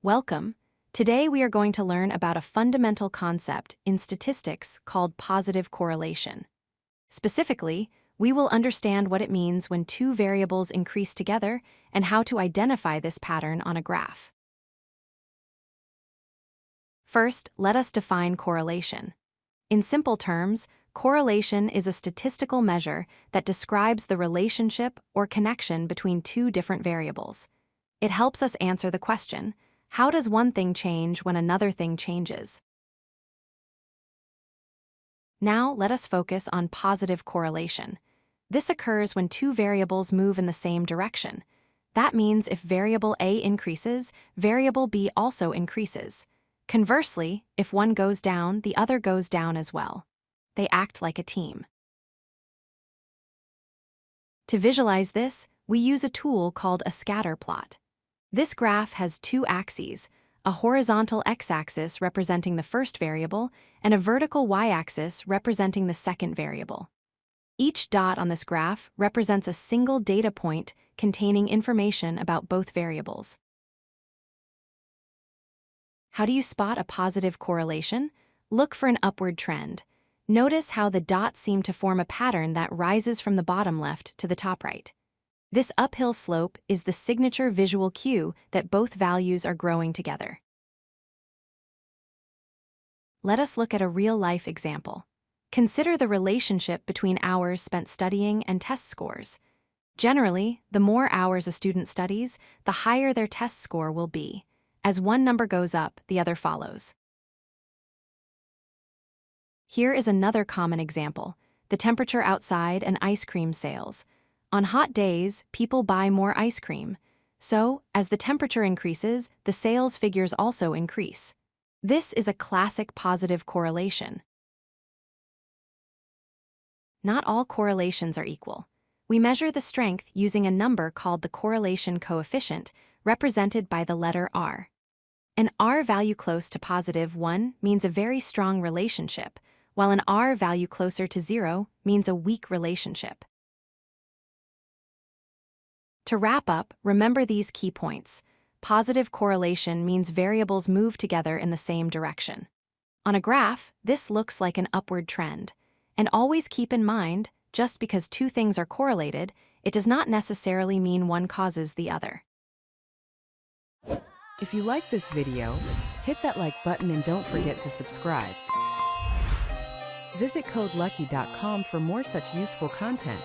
Welcome. Today we are going to learn about a fundamental concept in statistics called positive correlation. Specifically, we will understand what it means when two variables increase together and how to identify this pattern on a graph. First, let us define correlation. In simple terms, correlation is a statistical measure that describes the relationship or connection between two different variables. It helps us answer the question, how does one thing change when another thing changes? Now, let us focus on positive correlation. This occurs when two variables move in the same direction. That means if variable A increases, variable B also increases. Conversely, if one goes down, the other goes down as well. They act like a team. To visualize this, we use a tool called a scatter plot. This graph has two axes, a horizontal x-axis representing the first variable and a vertical y-axis representing the second variable. Each dot on this graph represents a single data point containing information about both variables. How do you spot a positive correlation? Look for an upward trend. Notice how the dots seem to form a pattern that rises from the bottom left to the top right. This uphill slope is the signature visual cue that both values are growing together. Let us look at a real-life example. Consider the relationship between hours spent studying and test scores. Generally, the more hours a student studies, the higher their test score will be. As one number goes up, the other follows. Here is another common example: the temperature outside and ice cream sales. On hot days, people buy more ice cream. So, as the temperature increases, the sales figures also increase. This is a classic positive correlation. Not all correlations are equal. We measure the strength using a number called the correlation coefficient, represented by the letter R. An R value close to +1 means a very strong relationship, while an R value closer to 0 means a weak relationship. To wrap up, remember these key points. Positive correlation means variables move together in the same direction. On a graph, this looks like an upward trend. And always keep in mind, just because two things are correlated, it does not necessarily mean one causes the other. If you like this video, hit that like button and don't forget to subscribe. Visit codelucky.com for more such useful content.